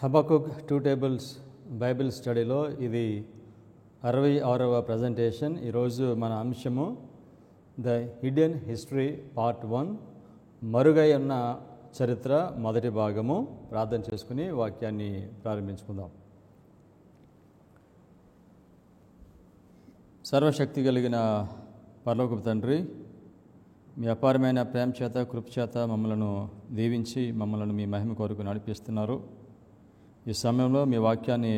Habakkuk 2 tables Bible స్టడీలో ఇది 66వ presentation. ఈరోజు మన అంశము ద హిడెన్ హిస్టరీ పార్ట్ 1, మరుగై ఉన్న చరిత్ర మొదటి భాగము. ప్రార్థన చేసుకుని వాక్యాన్ని ప్రారంభించుకుందాం. సర్వశక్తి కలిగిన పరలోకపు తండ్రి, మీ అపారమైన ప్రేమ చేత కృప చేత మమ్మలను దీవించి మమ్మల్ని మీ మహిమ కొరకు నడిపిస్తున్నారు. ఈ సమయంలో మీ వాక్యాన్ని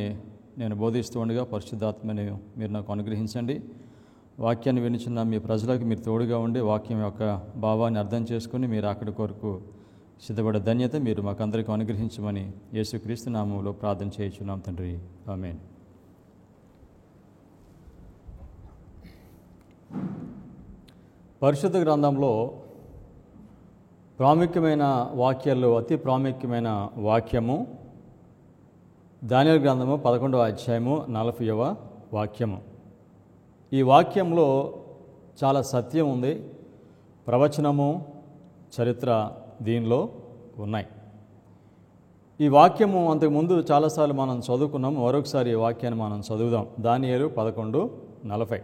నేను బోధిస్తూ ఉండగా పరిశుద్ధాత్మని మీరు నాకు అనుగ్రహించండి. వాక్యాన్ని వినిచిన మీ ప్రజలకు మీరు తోడుగా ఉండి వాక్యం యొక్క భావాన్ని అర్థం చేసుకుని మీరు అక్కడి కొరకు సిద్ధపడే ధన్యత మీరు మాకందరికీ అనుగ్రహించమని యేసుక్రీస్తు నామములో ప్రార్థన చేయుచున్నాం తండ్రి, ఆమేన్. పరిశుద్ధ గ్రంథంలో ప్రాముఖ్యమైన వాక్యాల్లో అతి ప్రాముఖ్యమైన వాక్యము దానియేలు గ్రంథము 11వ అధ్యాయము 40వ వాక్యము. ఈ వాక్యంలో చాలా సత్యం ఉంది, ప్రవచనము, చరిత్ర దీనిలో ఉన్నాయి. ఈ వాక్యము అంతకుముందు చాలాసార్లు మనం చదువుకున్నాము. మరొకసారి ఈ వాక్యాన్ని మనం చదువుదాం. దానియేలు 11:40.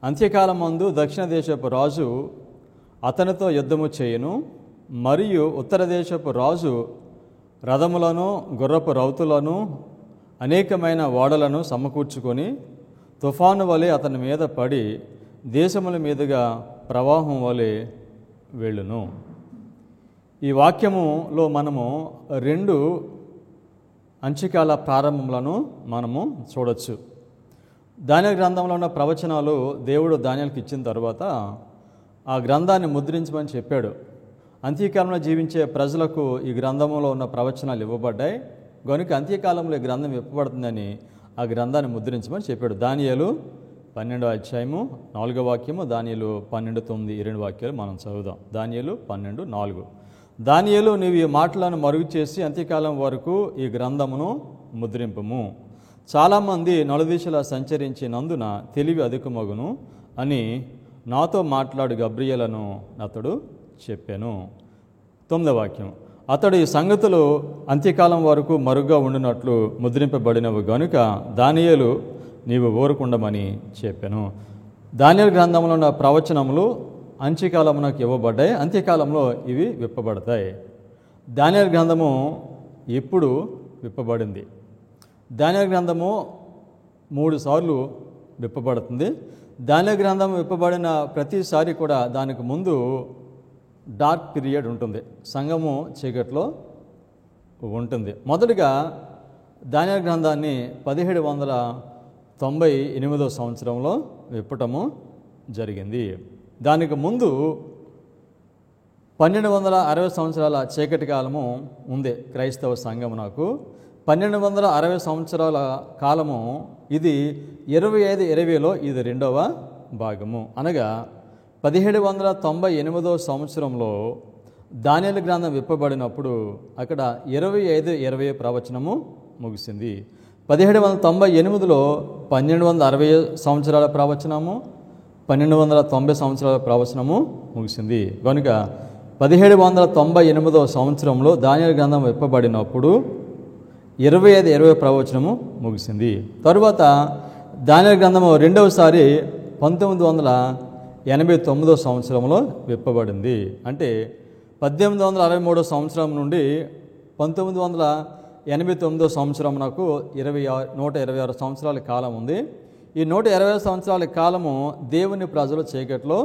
అంత్యకాలం మందు దక్షిణ దేశపు రాజు అతనితో యుద్ధము చేయును, మరియు ఉత్తర దేశపు రాజు రథములను గుర్రపు రౌతులను అనేకమైన ఓడలను సమకూర్చుకొని తుఫాను వలె అతని మీద పడి దేశముల మీదుగా ప్రవాహం వలె వెళ్ళును. ఈ వాక్యములో మనము 2 అంత్యకాల ప్రారంభములను మనము చూడొచ్చు. దానియేలు గ్రంథంలో ఉన్న ప్రవచనాలు దేవుడు దానియేలుకి ఇచ్చిన తర్వాత ఆ గ్రంథాన్ని ముద్రించమని చెప్పాడు. అంత్యకాలంలో జీవించే ప్రజలకు ఈ గ్రంథంలో ఉన్న ప్రవచనాలు ఇవ్వబడ్డాయి కనుక అంత్యకాలంలో ఈ గ్రంథం ఇవ్వబడుతుందని ఆ గ్రంథాన్ని ముద్రించమని చెప్పాడు. దానియేలు 12వ అధ్యాయము 4వ వాక్యము, దానియేలు 12:9 ఈ 2 వాక్యాలు మనం చదువుదాం. దానియేలు 12:4. దానియేలు, నీవు ఈ మాటలను మరుగు చేసి అంత్యకాలం వరకు ఈ గ్రంథమును ముద్రింపుము. చాలామంది నలుదిశలా సంచరించినందున తెలివి అధికమగును అని నాతో మాట్లాడు గబ్రియేలను అతడు చెప్పాను. 9వ వాక్యం. అతడు ఈ సంగతులు అంత్యకాలం వరకు మరుగ్గా ఉండినట్లు ముద్రింపబడినవి గనుక దానియేలు నీవు ఊరకుండమని చెప్పాను. దానియేలు గ్రంథంలో ఉన్న ప్రవచనములు అంత్యకాలమునకు ఇవ్వబడ్డాయి, అంత్యకాలంలో ఇవి విప్పబడతాయి. దానియేలు గ్రంథము ఎప్పుడు విప్పబడింది? దానియేలు గ్రంథము 3 సార్లు విప్పబడుతుంది. దానియేలు గ్రంథం విప్పబడిన ప్రతిసారి కూడా దానికి ముందు డార్క్ పీరియడ్ ఉంటుంది, సంఘము చీకట్లో ఉంటుంది. మొదటిగా దానియేలు గ్రంథాన్ని 1798వ సంవత్సరంలో విప్పటము జరిగింది. దానికి ముందు 1260 సంవత్సరాల చీకటి కాలము ఉంది క్రైస్తవ సంఘమునకు. 1260 సంవత్సరాల కాలము ఇది 25-20లో ఇది 2వ భాగము. అనగా 1798వ సంవత్సరంలో దానియేలు గ్రంథం విప్పబడినప్పుడు అక్కడ 25-20 ప్రవచనము ముగిసింది. 1798లో 1260 సంవత్సరాల ప్రవచనము, 1290 సంవత్సరాల ప్రవచనము ముగిసింది. కనుక 1798వ సంవత్సరంలో దానియేలు గ్రంథం విప్పబడినప్పుడు 25-20 ప్రవచనము ముగిసింది. తరువాత దానియేలు గ్రంథము రెండవసారి 1989వ సంవత్సరంలో విప్పబడింది. అంటే 1863 సంవత్సరం నుండి 1989వ సంవత్సరంకు 126 సంవత్సరాల కాలం ఉంది. ఈ 120 సంవత్సరాల కాలము దేవుని ప్రజలు చీకట్లో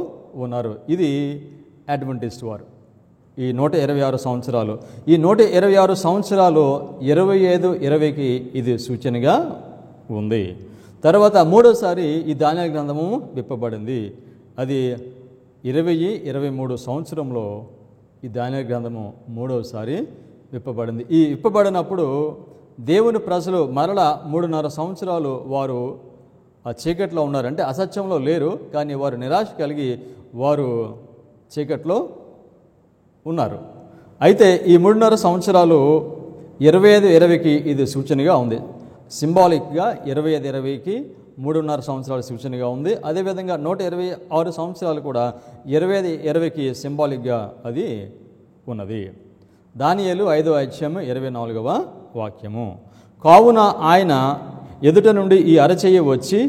ఉన్నారు. ఇది అడ్వెంటిస్ట్ వారు. ఈ 126 సంవత్సరాలు, ఈ 126 సంవత్సరాలు 25-20కి ఇది సూచనగా ఉంది. తర్వాత మూడోసారి ఈ దానియేలు గ్రంథము విప్పబడింది. అది 20-23 సంవత్సరంలో ఈ దానియేలు గ్రంథము మూడవసారి విప్పబడింది. ఈ విప్పబడినప్పుడు దేవుని ప్రజలు మరలా 3.5 సంవత్సరాలు వారు ఆ చీకట్లో ఉన్నారు. అంటే అసత్యంలో లేరు, కానీ వారు నిరాశ కలిగి వారు చీకట్లో ఉన్నారు. అయితే ఈ 3.5 సంవత్సరాలు 25-20కి ఇది సూచనగా ఉంది. సింబాలిక్గా 25-20కి 3.5 సంవత్సరాల సూచనగా ఉంది. అదేవిధంగా 126 సంవత్సరాలు కూడా 25-20కి సింబాలిక్గా అది ఉన్నది. దానియేలు 5:24 వాక్యము. కావున ఆయన ఎదుట నుండి ఈ అరచెయ్యి వచ్చి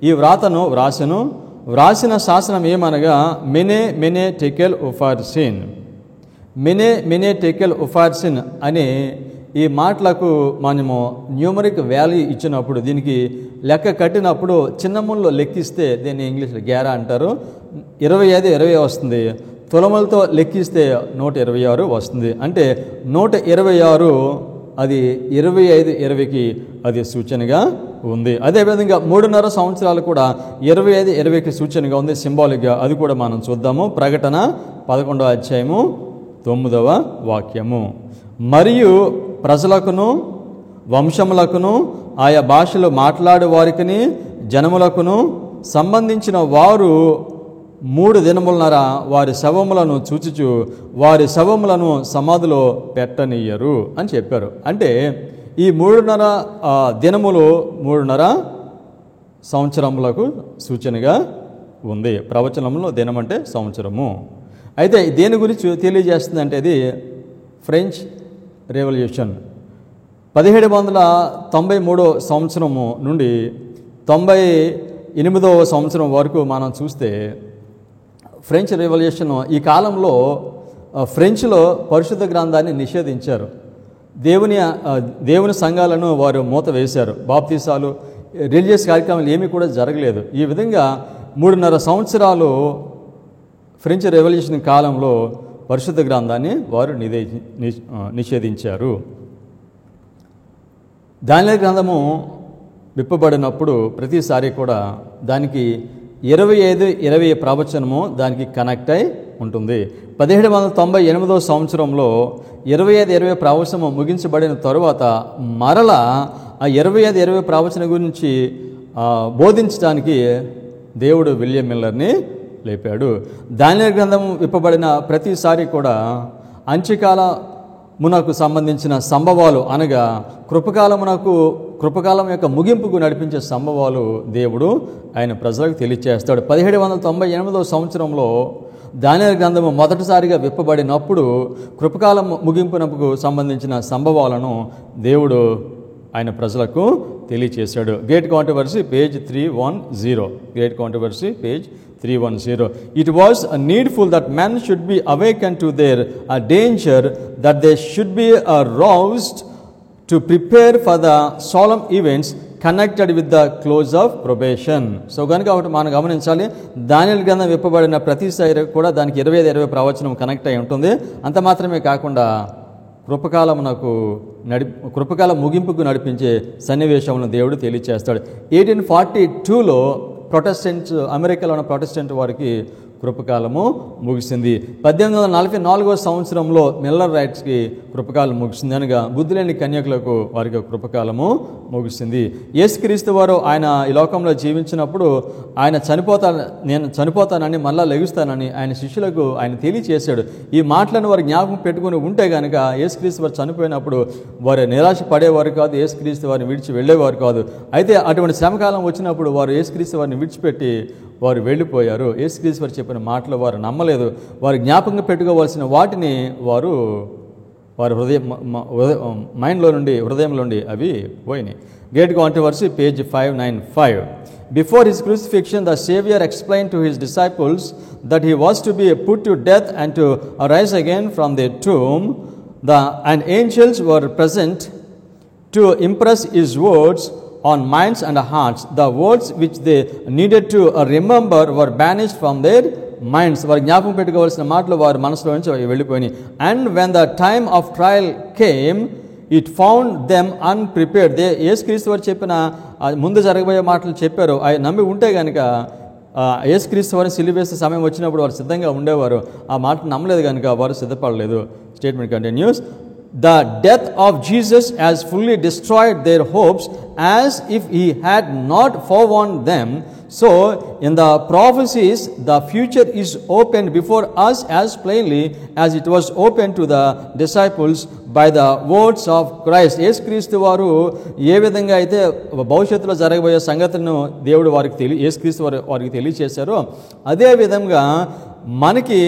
ఈ వ్రాతను వ్రాసెను. వ్రాసిన శాసనం ఏమనగా మెనే మెనే టెకెల్ ఉఫార్సిన్. మెనే మెనే టెకెల్ ఉఫార్సిన్ అనే ఈ మాటలకు మనము న్యూమరిక్ వాల్యూ ఇచ్చినప్పుడు, దీనికి లెక్క కట్టినప్పుడు చిన్నముల్లో లెక్కిస్తే దీన్ని ఇంగ్లీష్లో గ్యారా అంటారు. 25 వస్తుంది. తులములతో లెక్కిస్తే 126 వస్తుంది. అంటే 126 అది 25-20కి అది సూచనగా ఉంది. అదేవిధంగా 3.5 సంవత్సరాలు కూడా 25-20కి సూచనగా ఉంది, సింబాలిక్గా. అది కూడా మనం చూద్దాము. ప్రకటన 11:9 వాక్యము. మరియు ప్రజలకును వంశములకును ఆయా భాషలు మాట్లాడే వారికి జనములకును సంబంధించిన వారు 3 దినములన్నర వారి శవములను చూచుచు వారి శవములను సమాధిలో పెట్టనీయరు అని చెప్పారు. అంటే ఈ 3.5 దినములు 3.5 సంవత్సరములకు సూచనగా ఉంది. ప్రవచనంలో దినం అంటే సంవత్సరము. అయితే దేని గురించి తెలియజేస్తుందంటే ఇది ఫ్రెంచ్ రెవల్యూషన్ 1793 సంవత్సరము నుండి 98వ సంవత్సరం వరకు మనం చూస్తే ఫ్రెంచ్ రెవల్యూషన్ ఈ కాలంలో ఫ్రెంచ్లో పరిశుద్ధ గ్రంథాన్ని నిషేధించారు. దేవుని సంఘాలను వారు మూత వేశారు. బాప్తీసాలు, రిలీజియస్ కార్యక్రమాలు ఏమీ కూడా జరగలేదు. ఈ విధంగా 3.5 సంవత్సరాలు ఫ్రెంచ్ రెవల్యూషన్ కాలంలో పరిశుద్ధ గ్రంథాన్ని వారు నిషేధించారు. దానియేలు గ్రంథము విప్పబడినప్పుడు ప్రతిసారి కూడా దానికి 25-20 ప్రవచనము దానికి కనెక్ట్ అయి ఉంటుంది. 1798వ సంవత్సరంలో 25-20 ప్రవచనము ముగించబడిన తరువాత మరలా ఆ 25-20 ప్రవచనం గురించి బోధించడానికి దేవుడు విలియం మిల్లర్ని లేపాడు. దానియేలు గ్రంథం విప్పబడిన ప్రతిసారి కూడా అంత్యకాలమునకు సంబంధించిన సంభవాలు, అనగా కృపకాలం యొక్క ముగింపుకు నడిపించే సంభవాలు దేవుడు ఆయన ప్రజలకు తెలియచేస్తాడు. 1798వ సంవత్సరంలో దానియేలు గ్రంథము మొదటిసారిగా విప్పబడినప్పుడు కృపకాలం ముగింపునకు సంబంధించిన సంభవాలను దేవుడు ఆయన ప్రజలకు తెలియచేశాడు. Great controversy page 310. Great controversy page 310. It was needful that men should be awakened to their danger, that they should be aroused to prepare for the solemn events connected with the close of probation. So కనుక ఒకటి మనం గమనించాలి, దానియేలు గ్రంథం విప్పబడిన ప్రతిసారి కూడా దానికి 25-20 ప్రవచనం కనెక్ట్ అయి ఉంటుంది. అంత మాత్రమే కాకుండా కృపకాల ముగింపుకు నడిపించే సన్నివేశములను దేవుడు తెలియచేస్తాడు. 1842లో అమెరికాలో ఉన్న ప్రొటెస్టెంట్ వారికి కృపకాలము ముగిసింది. 1844వ సంవత్సరంలో మిల్లర్ రైట్స్కి కృపకాలం ముగిసింది, అనగా బుద్ధులేని కన్యకులకు వారికి కృపకాలము ముగిసింది. యేసుక్రీస్తు వారు ఆయన ఈ లోకంలో జీవించినప్పుడు నేను చనిపోతానని మళ్ళా లెగుస్తానని ఆయన శిష్యులకు ఆయన తెలియచేశాడు. ఈ మాటలను వారు జ్ఞాపకం పెట్టుకుని ఉంటే కనుక యేసుక్రీస్తు వారు చనిపోయినప్పుడు వారు నిరాశ పడేవారు కాదు, యేసుక్రీస్తు వారిని విడిచి వెళ్ళేవారు కాదు. అయితే అటువంటి శ్రమకాలం వచ్చినప్పుడు వారు యేసుక్రీస్తు వారిని విడిచిపెట్టి వారు వెళ్ళిపోయారు. యేసుక్రీస్తు వారు చెప్పిన మాటలు వారు నమ్మలేదు. వారు జ్ఞాపకంగా పెట్టుకోవాల్సిన వాటిని వారి హృదయంలో నుండి అవి పోయినాయి. Great controversy page 595. Before his crucifixion, the Savior explained to his disciples that he was to be put to death and to arise again from their tomb. And angels were present to impress his words on minds and hearts. The words which they needed to remember were banished from their minds. వారు జ్ఞాపకం పెట్టుకోవాల్సిన మాటలు వారి మనసులో నుంచి వెళ్ళిపోయినాయి. And when the time of trial came, it found them unprepared. యేసుక్రీస్తు వారు చెప్పిన ముందు జరగబోయే మాటలు చెప్పారు. అవి నమ్మి ఉంటే కనుక యేసుక్రీస్తు వారిని సిలువేసే సమయం వచ్చినప్పుడు వారు సిద్ధంగా ఉండేవారు. ఆ మాట నమ్మలేదు కనుక వారు సిద్ధపడలేదు. Statement continues. The death of Jesus has fully destroyed their hopes, as if he had not forewarned them. So, in the prophecies, the future is opened before us as plainly as it was opened to the disciples by the words of Christ. యేసుక్రీస్తు వారు ఏ విధంగా అయితే భవిష్యత్తులో జరగబోయే సంగతులను దేవుడు యేసుక్రీస్తు వారికి తెలియచేశారో, అదే విధంగా మనకి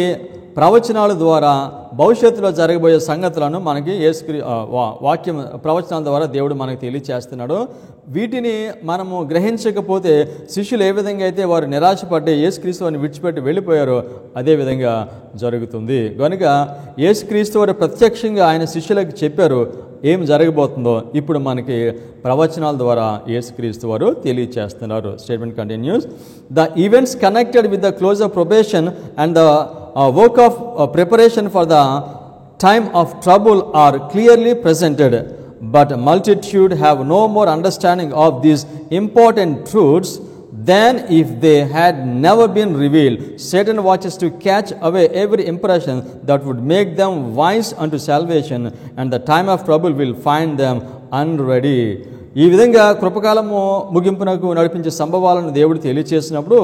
ప్రవచనాల ద్వారా భవిష్యత్తులో జరగబోయే సంగతులను మనకి వాక్యం ప్రవచనాల ద్వారా దేవుడు మనకు తెలియచేస్తున్నాడు. వీటిని మనము గ్రహించకపోతే శిష్యులు ఏ విధంగా అయితే వారు నిరాశపడి యేసుక్రీస్తు వారిని విడిచిపెట్టి వెళ్ళిపోయారో అదే విధంగా జరుగుతుంది. కనుక యేసుక్రీస్తు వారు ప్రత్యక్షంగా ఆయన శిష్యులకు చెప్పారు ఏం జరగబోతుందో. ఇప్పుడు మనకి ప్రవచనాల ద్వారా యేసుక్రీస్తు వారు తెలియచేస్తున్నారు. Statement continues. The events connected with the close of probation and the work of preparation for the time of trouble are clearly presented, but multitude have no more understanding of these important truths than if they had never been revealed. Satan watches to catch away every impression that would make them wise unto salvation, and the time of trouble will find them unready. ఈ విధంగా కృపకాలము ముగింపునకు నడిపించే సంభవాలను దేవుడు తెలియచేసినప్పుడు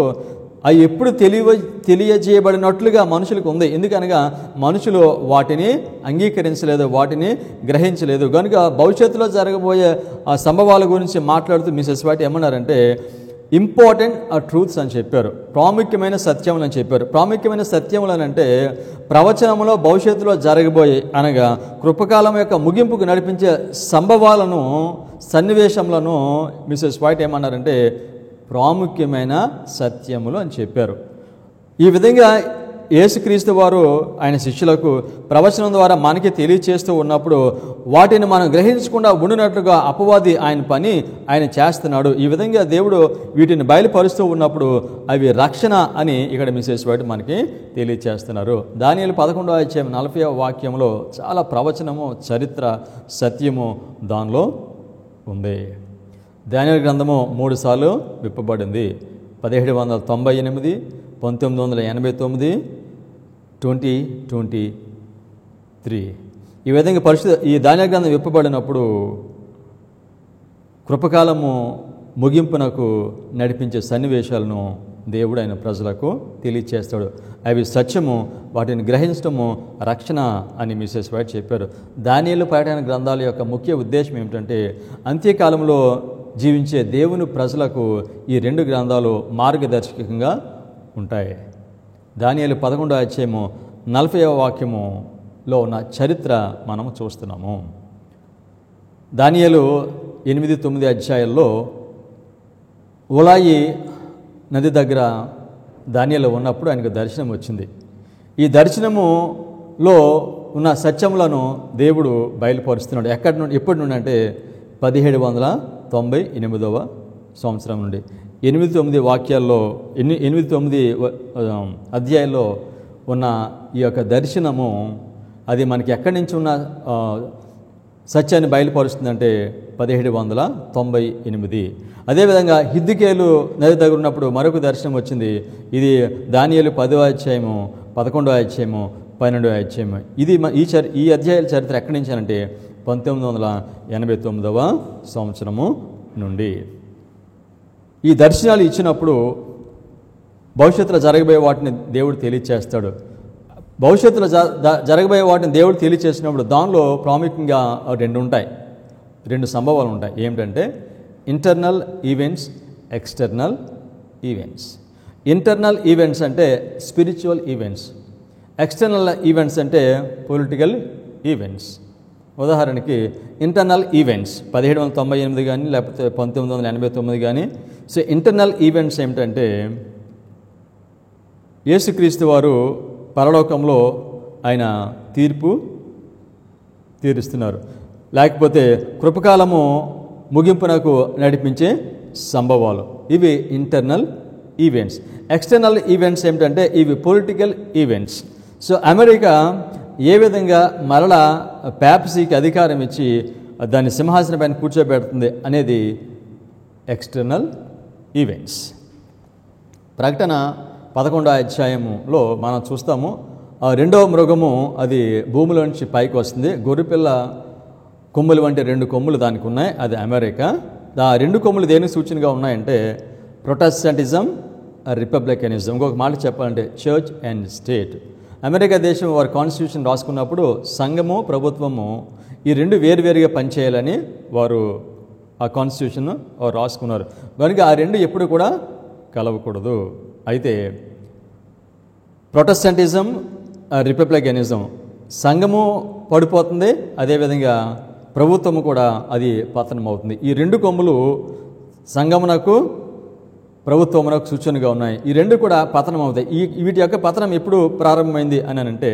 అవి ఎప్పుడు తెలియజేయబడినట్లుగా మనుషులకు ఉంది. ఎందుకనగా మనుషులు వాటిని అంగీకరించలేదు, వాటిని గ్రహించలేదు. కనుక భవిష్యత్తులో జరగబోయే ఆ సంభవాల గురించి మాట్లాడుతూ మిసెస్ వైట్ ఏమన్నారంటే ఇంపార్టెంట్ ట్రూత్స్ అని చెప్పారు, ప్రాముఖ్యమైన సత్యములు అని చెప్పారు. ప్రాముఖ్యమైన సత్యములు అని అంటే ప్రవచనంలో భవిష్యత్తులో జరగబోయే అనగా కృపకాలం యొక్క ముగింపుకు నడిపించే సంభవాలను సన్నివేశములను మిసెస్ వైట్ ఏమన్నారంటే ప్రాముఖ్యమైన సత్యములు అని చెప్పారు. ఈ విధంగా యేసుక్రీస్తు వారు ఆయన శిష్యులకు ప్రవచనం ద్వారా మనకి తెలియచేస్తూ ఉన్నప్పుడు వాటిని మనం గ్రహించకుండా ఉండినట్లుగా అపవాది ఆయన పని ఆయన చేస్తున్నాడు. ఈ విధంగా దేవుడు వీటిని బయలుపరుస్తూ ఉన్నప్పుడు అవి రక్షణ అని ఇక్కడ మిసెస్ వైట్ మనకి తెలియచేస్తున్నారు. దానియేలు 11వ అధ్యాయం 40వ వాక్యంలో చాలా ప్రవచనము, చరిత్ర, సత్యము దానిలో ఉంది. దానియేలు గ్రంథము 3 సార్లు విప్పబడింది. 1798, 1989, 2023. ఈ విధంగా ఈ దానియేలు గ్రంథం విప్పబడినప్పుడు కృపకాలము ముగింపునకు నడిపించే సన్నివేశాలను దేవుడు ఆయన ప్రజలకు తెలియచేస్తాడు. అవి సత్యము, వాటిని గ్రహించడము రక్షణ అని మిసెస్ వైట్ చెప్పారు. దానియేలు ప్రకటన గ్రంథాల యొక్క ముఖ్య ఉద్దేశం ఏమిటంటే అంత్యకాలంలో జీవించే దేవుని ప్రజలకు ఈ 2 గ్రంథాలు మార్గదర్శకంగా ఉంటాయి. దానియేలు 11వ అధ్యాయము 40వ వాక్యములో ఉన్న చరిత్ర మనము చూస్తున్నాము. దానియేలు 8-9 అధ్యాయాల్లో ఉలాయి నది దగ్గర దానియేలు ఉన్నప్పుడు ఆయనకు దర్శనం వచ్చింది. ఈ దర్శనములో ఉన్న సత్యములను దేవుడు బయలుపరుస్తున్నాడు. ఎప్పటి నుండి అంటే 1798వ సంవత్సరం నుండి 8-9 వాక్యాల్లో 8-9 అధ్యాయాల్లో ఉన్న ఈ యొక్క దర్శనము అది మనకి ఎక్కడి నుంచి ఉన్న సత్యాన్ని బయలుపరుస్తుందంటే 1798. అదేవిధంగా హిద్కియేలు నది దగ్గర ఉన్నప్పుడు మరొక దర్శనం వచ్చింది. ఇది దానియేలు 10వ అధ్యాయము, 11వ అధ్యాయము, 12వ అధ్యాయము. ఇది ఈ అధ్యాయాల చరిత్ర ఎక్కడి నుంచి అంటే 1989వ సంవత్సరము నుండి. ఈ దర్శనాలు ఇచ్చినప్పుడు భవిష్యత్తులో జరగబోయే వాటిని దేవుడు తెలియచేస్తాడు. భవిష్యత్తులో జరగబోయే వాటిని దేవుడు తెలియచేసినప్పుడు దానిలో ప్రాముఖ్యంగా 2 ఉంటాయి, 2 సంభవాలు ఉంటాయి. ఏమిటంటే internal events, external events. Internal events అంటే స్పిరిచువల్ ఈవెంట్స్, ఎక్స్టర్నల్ ఈవెంట్స్ అంటే పొలిటికల్ ఈవెంట్స్. ఉదాహరణకి ఇంటర్నల్ ఈవెంట్స్ 1798 కానీ లేకపోతే 1989 కానీ. సో ఇంటర్నల్ ఈవెంట్స్ ఏమిటంటే యేసుక్రీస్తు వారు పరలోకంలో ఆయన తీరుస్తున్నారు, లేకపోతే కృపకాలము ముగింపునకు నడిపించే సంభవాలు, ఇవి ఇంటర్నల్ ఈవెంట్స్. ఎక్స్టర్నల్ ఈవెంట్స్ ఏమిటంటే ఇవి పొలిటికల్ ఈవెంట్స్. సో అమెరికా ఏ విధంగా మరలా ప్యాప్సీకి అధికారం ఇచ్చి దాన్ని సింహాసనం పైన కూర్చోబెడుతుంది అనేది ఎక్స్టర్నల్ ఈవెంట్స్. ప్రకటన 11వ అధ్యాయములో మనం చూస్తాము, 2వ మృగము అది భూమిలో నుంచి పైకి వస్తుంది. గొర్రెపిల్ల కొమ్ములు వంటి 2 కొమ్ములు దానికి ఉన్నాయి, అది అమెరికా. ఆ 2 కొమ్ములు దేనికి సూచనగా ఉన్నాయంటే ప్రొటెస్టెంటిజం, రిపబ్లికనిజం. ఇంకొక మాట చెప్పాలంటే చర్చ్ అండ్ స్టేట్. అమెరికా దేశం వారి కాన్స్టిట్యూషన్ రాసుకున్నప్పుడు సంఘము, ప్రభుత్వము ఈ 2 వేరువేరుగా పనిచేయాలని వారు ఆ కాన్స్టిట్యూషన్ రాసుకున్నారు. కనుక ఆ 2 ఎప్పుడు కూడా కలవకూడదు. అయితే ప్రొటెస్టెంటిజం, రిపబ్లికనిజం సంఘము పడిపోతుంది, అదేవిధంగా ప్రభుత్వము కూడా అది పతనం అవుతుంది. ఈ రెండు కొమ్ములు సంఘమునకు ప్రభుత్వమునకు సూచనగా ఉన్నాయి. ఈ రెండు కూడా పతనం అవుతాయి. వీటి యొక్క పతనం ఎప్పుడు ప్రారంభమైంది అని అంటే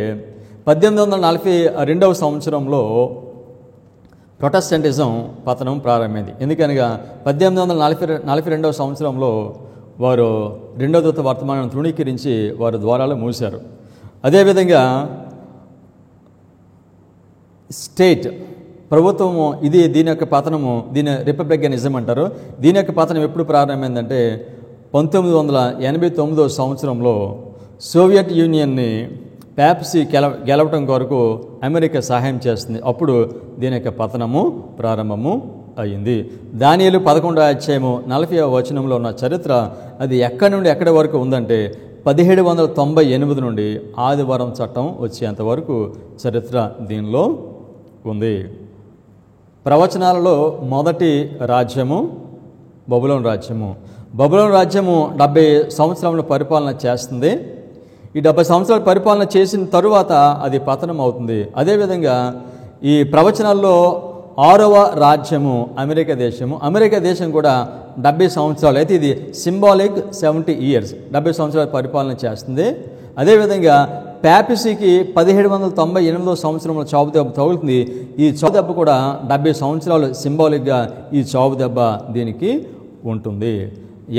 1842 సంవత్సరంలో ప్రొటెస్టెంటిజం పతనం ప్రారంభమైంది. ఎందుకనగా 1842 సంవత్సరంలో వారు రెండవ దూత వర్తమానాన్ని తృణీకరించి వారు ద్వారాలు మూశారు. అదేవిధంగా స్టేట్ ప్రభుత్వము దీని యొక్క పతనము, దీని రిపబ్లికనిజం అంటారు. దీని యొక్క పతనం ఎప్పుడు ప్రారంభమైందంటే 1989 సంవత్సరంలో సోవియట్ యూనియన్ని ప్యాప్సీ గెలవటం కొరకు అమెరికా సహాయం చేస్తుంది. అప్పుడు దీని యొక్క పతనము ప్రారంభము అయింది. దానియేలు 11వ అధ్యాయము 40వ వచనంలో ఉన్న చరిత్ర అది ఎక్కడి నుండి ఎక్కడి వరకు ఉందంటే 1798 నుండి ఆదివారం చట్టం వచ్చేంత వరకు చరిత్ర దీనిలో ఉంది. ప్రవచనాలలో మొదటి రాజ్యము బబులోను రాజ్యము. బబులోను రాజ్యము 70 సంవత్సరాల పరిపాలన చేస్తుంది. ఈ 70 సంవత్సరాల పరిపాలన చేసిన తరువాత అది పతనం అవుతుంది. అదేవిధంగా ఈ ప్రవచనాల్లో 6వ రాజ్యము అమెరికా దేశము. అమెరికా దేశం కూడా 70 సంవత్సరాలు, అయితే ఇది సింబాలిక్ 70 years, 70 సంవత్సరాల పరిపాలన చేస్తుంది. అదేవిధంగా ప్యాపసీకి 1798 సంవత్సరంలో చావు దెబ్బ తగులుతుంది. ఈ చావు దెబ్బ కూడా 70 సంవత్సరాలు సింబాలిక్గా ఈ చావు దెబ్బ దీనికి ఉంటుంది.